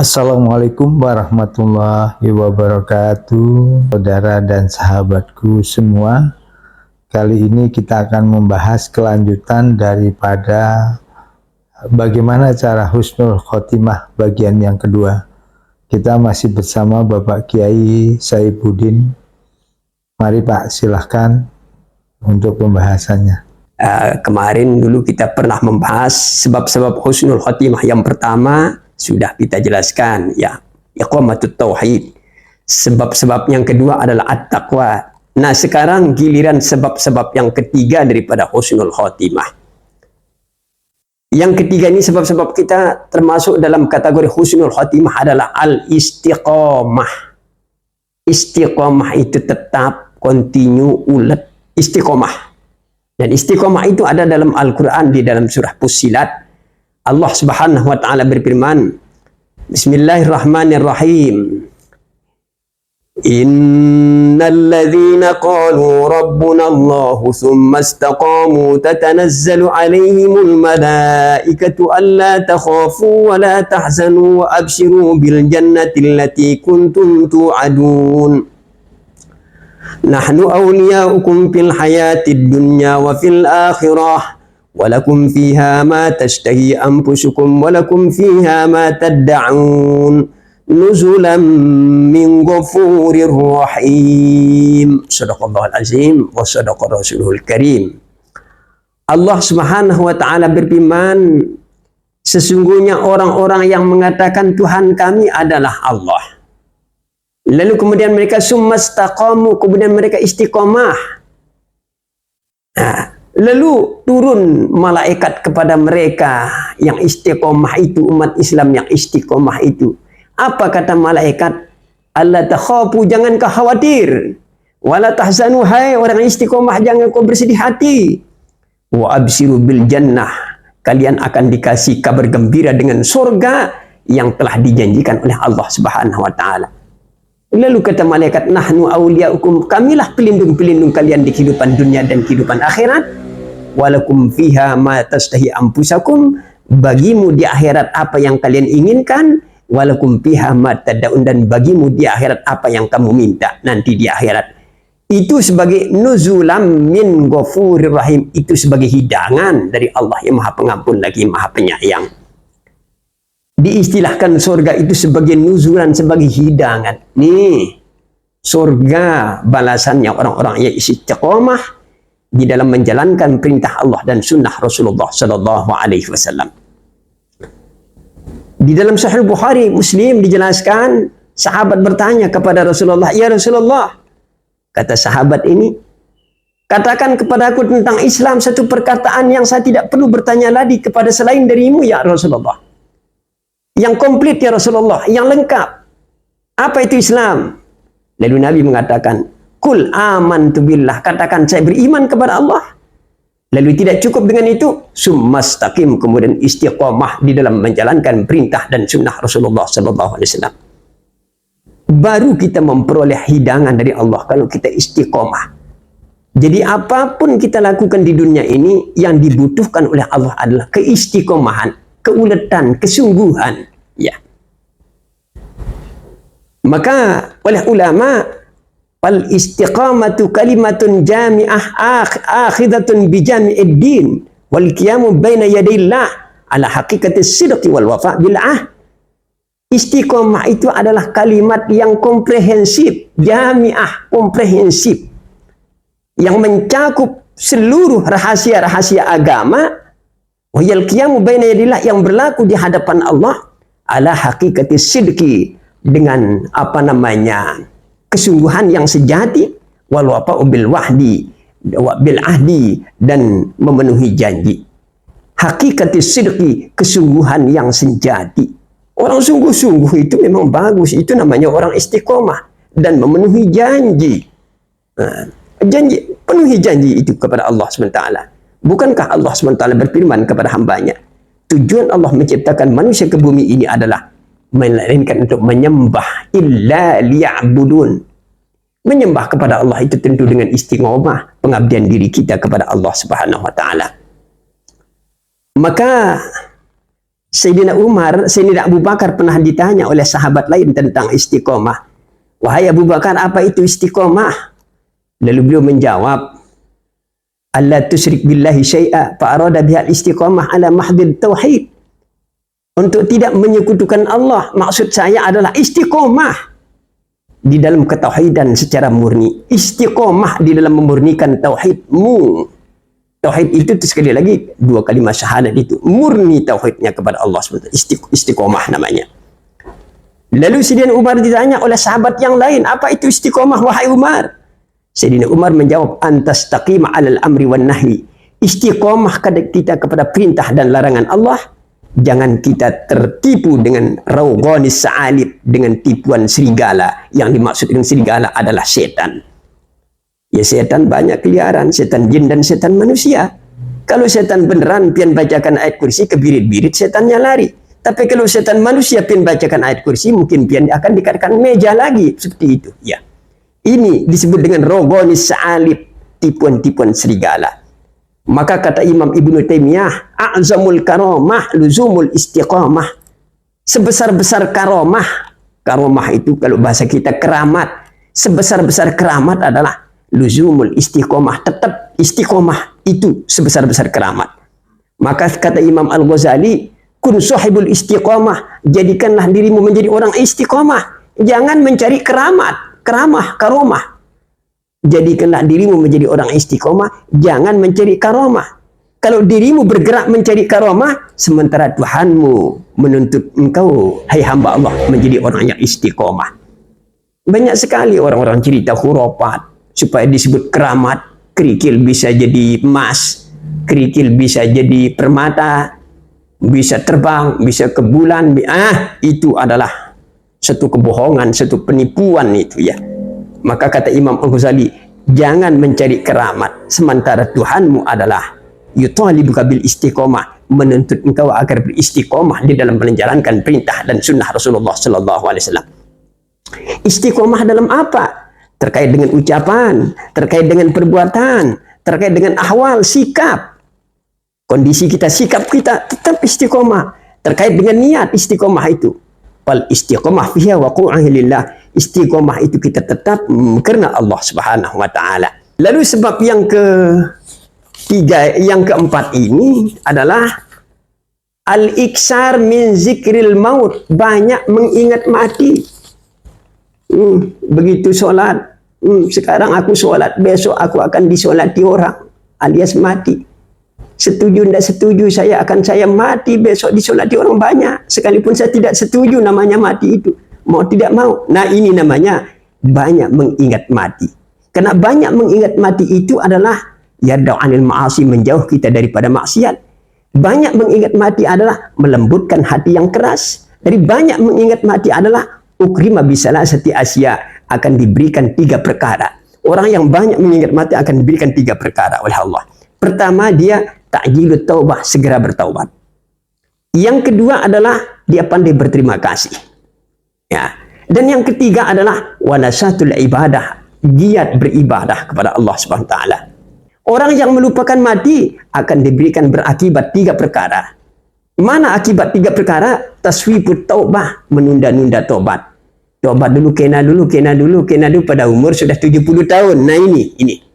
Assalamualaikum warahmatullahi wabarakatuh, saudara dan sahabatku semua. Kali ini kita akan membahas kelanjutan daripada bagaimana cara husnul khotimah bagian yang kedua. Kita masih bersama Bapak Kiai Saibuddin. Mari Pak, silahkan untuk pembahasannya. Kemarin dulu kita pernah membahas sebab-sebab husnul khotimah. Yang pertama sudah kita jelaskan, ya, iqamatut tauhid. Sebab-sebab yang kedua adalah at-taqwa. Nah, sekarang giliran sebab-sebab yang ketiga daripada husnul khotimah. Yang ketiga ini sebab-sebab kita termasuk dalam kategori husnul khotimah adalah al-istiqamah. Istiqamah itu tetap, continue, ulet, istiqamah. Dan istiqamah itu ada dalam Al-Quran di dalam surah Fussilat. Allah Subhanahu wa taala berfirman, Bismillahirrahmanirrahim. Innal ladzina qalu rabbuna Allah thumma istaqamu tatanazzalu alaihimul malaikatu alla takhafu wa la tahzanu wa abshiru bil jannati allati kuntum tu'adun. Nahnu awliyaukum fil hayatid dunya wa fil akhirah walakum fiha ma tashtahi anfusukum walakum fiha ma tad'un nuzulan min ghafurir rahim. Shadaqallahul azim wa shadaqa rasulul karim. Allah Subhanahu wa taala berfirman, sesungguhnya orang-orang yang mengatakan Tuhan kami adalah Allah. Lalu kemudian mereka summastaqamu, kemudian mereka istiqomah. Nah, lalu turun malaikat kepada mereka yang istiqomah itu, umat Islam yang istiqomah itu. Apa kata malaikat? Alla takhafu, jangan kau khawatir. Wala tahzanu, hai orang istiqomah, jangan kau bersedih hati. Wa absiru bil jannah, kalian akan dikasih kabar gembira dengan surga yang telah dijanjikan oleh Allah Subhanahu wa taala. Lalu kata malaikat, nahnu awliyaukum, kamilah pelindung-pelindung kalian di kehidupan dunia dan kehidupan akhirat. Walakum fiha ma tastahi anfusakum, bagimu di akhirat apa yang kalian inginkan. Walakum fiha ma tad'un, dan bagimu di akhirat apa yang kamu minta nanti di akhirat. Itu sebagai nuzulam min ghafurir rahim, itu sebagai hidangan dari Allah yang Maha Pengampun lagi Maha Penyayang. Diistilahkan surga itu sebagai nuzulan, sebagai hidangan. Nih, surga balasannya orang-orang yang istiqomah di dalam menjalankan perintah Allah dan sunnah Rasulullah Sallallahu Alaihi Wasallam. Di dalam Sahih Bukhari Muslim dijelaskan, sahabat bertanya kepada Rasulullah, ya Rasulullah, kata sahabat ini, katakan kepada aku tentang Islam satu perkataan yang saya tidak perlu bertanya lagi kepada selain darimu ya Rasulullah. Yang komplit ya Rasulullah, yang lengkap. Apa itu Islam? Lalu Nabi mengatakan, Kul amantu billah, katakan saya beriman kepada Allah. Lalu tidak cukup dengan itu, summastaqim, kemudian istiqamah di dalam menjalankan perintah dan sunnah Rasulullah Sallallahu Alaihi Wasallam. Baru kita memperoleh hidangan dari Allah kalau kita istiqamah. Jadi apapun kita lakukan di dunia ini, yang dibutuhkan oleh Allah adalah keistiqomahan, keuletan, kesungguhan, ya. Maka oleh ulama, fal istiqamatu kalimatun jami'ah akhidatun bi jami'id din wal qiyamu baina yadillah ala haqiqatis sidqi wal wafa bil ahd. Istiqamah itu adalah kalimat yang komprehensif, jami'ah, komprehensif, yang mencakup seluruh rahasia-rahasia agama. Wahiyal qiyamu baina yadillah, yang berlaku di hadapan Allah ala haqiqatis sidqi, dengan apa namanya, kesungguhan yang sejati, wal wafa'u bil wahdi wa bil ahdi, dan memenuhi janji. Haqiqatis sidqi, kesungguhan yang sejati. Orang sungguh-sungguh itu memang bagus, itu namanya orang istiqomah dan memenuhi janji. Janji, penuhi janji itu kepada Allah SWT. Bukankah Allah SWT berfirman kepada hambanya, tujuan Allah menciptakan manusia ke bumi ini adalah melainkan untuk menyembah, illa liya'budun. Menyembah kepada Allah itu tentu dengan istiqomah, pengabdian diri kita kepada Allah Subhanahu wa taala. Maka Sayyidina Umar, Sayyidina Abu Bakar pernah ditanya oleh sahabat lain tentang istiqomah. Wahai Abu Bakar, apa itu istiqomah? Lalu beliau menjawab, Allah tusyrik billahi syai'a fa'arada bihal istiqomah ala mahdil tauhid. Untuk tidak menyekutukan Allah, maksud saya adalah istiqomah di dalam ketauhidan secara murni. Istiqomah di dalam memurnikan tauhidmu. Tauhid itu sekali lagi dua kalimat syahadat itu murni tauhidnya kepada Allah SWT. Istiqomah namanya. Lalu Sayyidina Umar ditanya oleh sahabat yang lain, apa itu istiqomah wahai Umar? Sayyidina Umar menjawab, antas taqima 'alal amri wan nahyi. Istiqomah kita kepada perintah dan larangan Allah. Jangan kita tertipu dengan rawghanis sa'alib, dengan tipuan serigala. Yang dimaksud dengan serigala adalah setan. Ya, setan banyak keliaran, setan jin dan setan manusia. Kalau setan beneran pian bacakan ayat kursi, kebirit-birit setannya lari. Tapi kalau setan manusia pian bacakan ayat kursi, mungkin pian akan dikatakan meja lagi, seperti itu. Ya, ini disebut dengan rawghanis sa'alib, tipuan-tipuan serigala. Maka kata Imam Ibnu Taimiyah, a'zamul karamah luzumul istiqamah. Sebesar-besar karomah itu kalau bahasa kita keramat. Sebesar-besar keramat adalah luzumul istiqomah, tetap istiqomah itu sebesar-besar keramat. Maka kata Imam Al-Ghazali, kun sahibul istiqomah, jadikanlah dirimu menjadi orang istiqomah, jangan mencari karomah. Jadikanlah dirimu menjadi orang istiqomah, jangan mencari karomah. Kalau dirimu bergerak mencari karomah, sementara Tuhanmu menuntut engkau, hai hamba Allah, menjadi orang yang istiqomah. Banyak sekali orang-orang cerita khurafat supaya disebut keramat. Kerikil bisa jadi emas, kerikil bisa jadi permata, bisa terbang, bisa ke bulan. Itu adalah satu kebohongan, satu penipuan itu ya. Maka kata Imam Al-Ghazali, jangan mencari keramat, sementara Tuhanmu adalah yutalibuka bil istiqomah, menuntut engkau agar beristiqomah di dalam menjalankan perintah dan sunnah Rasulullah Sallallahu Alaihi Wasallam. Istiqomah dalam apa? Terkait dengan ucapan, terkait dengan perbuatan, terkait dengan ahwal, sikap. Kondisi kita, sikap kita tetap istiqomah. Terkait dengan niat, istiqomah itu. Wal istiqomah fiha waqu'ahi lillah. Istiqomah itu kita tetap karena Allah Subhanahu wa taala. Lalu sebab yang keempat ini adalah al-iksar min zikril maut, banyak mengingat mati. Begitu sholat, sekarang aku sholat, besok aku akan disolati orang, alias mati. Setuju tidak setuju, saya mati besok disolati orang banyak. Sekalipun saya tidak setuju, namanya mati itu. Mau tidak mau. Nah, ini namanya banyak mengingat mati. Karena banyak mengingat mati itu adalah yadau anil ma'asi, menjauh kita daripada maksiat. Banyak mengingat mati adalah melembutkan hati yang keras. Dari banyak mengingat mati adalah ukrima bisalasati asya, akan diberikan 3 perkara. Orang yang banyak mengingat mati akan diberikan 3 perkara oleh Allah. Pertama, dia ta'jilut taubah, segera bertaubat. Yang kedua adalah dia pandai berterima kasih. Ya. Dan yang ketiga adalah wanasatul ibadah, giat beribadah kepada Allah Subhanahu wa taala. Orang yang melupakan mati akan diberikan berakibat 3 perkara. Mana akibat 3 perkara? Taswifut taubah, menunda-nunda tobat. Tobat dulu, kena dulu pada umur sudah 70 tahun. Nah ini.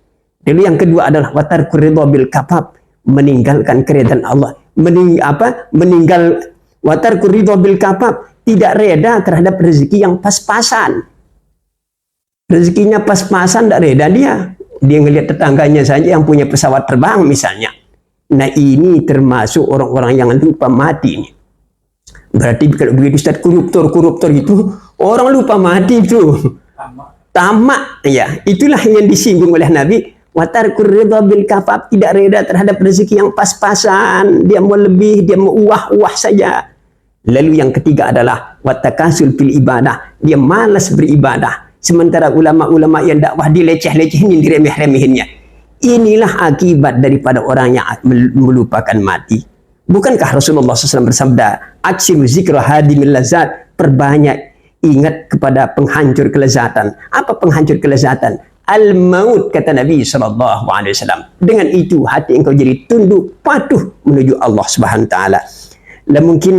Lalu yang kedua adalah watarkur ridha bil kafaf, meninggalkan keridhaan Allah. Meninggal watarkur ridha bil kafaf, tidak reda terhadap rezeki yang pas-pasan. Rezekinya pas-pasan, tidak reda dia. Dia ngelihat tetangganya saja yang punya pesawat terbang misalnya. Nah, ini termasuk orang-orang yang lupa mati ini. Berarti kalau begitu Ustaz, koruptor itu orang lupa mati itu. Tamak. Ya, itulah yang disinggung oleh Nabi. Watarkur ridha bil kafaf, tidak reda terhadap rezeki yang pas-pasan. Dia mau lebih, dia mau uah saja. Lalu yang ketiga adalah watakasul fil ibadah. Dia malas beribadah. Sementara ulama-ulama yang dakwah dileceh-lecehin, diremeh-remehinnya. Inilah akibat daripada orang yang melupakan mati. Bukankah Rasulullah SAW bersabda, aksiru zikra hadimil lazat, perbanyak ingat kepada penghancur kelezatan. Apa penghancur kelezatan? Al-maut, kata Nabi SAW. Dengan itu hati engkau jadi tunduk, patuh menuju Allah Subhanahu wa taala. mungkin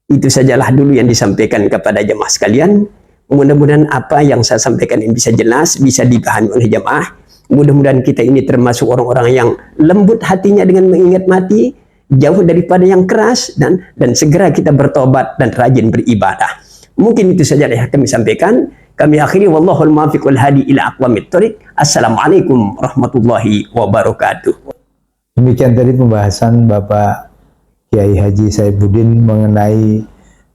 itu sajalah dulu yang disampaikan kepada jemaah sekalian. Mudah-mudahan apa yang saya sampaikan ini bisa jelas, bisa dipahami oleh jemaah. Mudah-mudahan kita ini termasuk orang-orang yang lembut hatinya dengan mengingat mati, jauh daripada yang keras, dan segera kita bertobat dan rajin beribadah. Mungkin itu saja yang kami sampaikan. Kami akhiri, wallahul muwaffiq wal hadi ila aqwamit thoriq. Assalamualaikum warahmatullahi wabarakatuh. Demikian tadi pembahasan Bapak Kiai Haji Saifuddin mengenai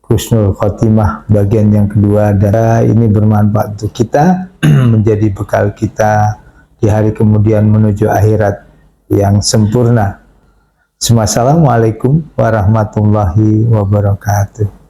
Husnul Khotimah bagian yang kedua, dan ini bermanfaat untuk kita menjadi bekal kita di hari kemudian menuju akhirat yang sempurna. Assalamualaikum warahmatullahi wabarakatuh.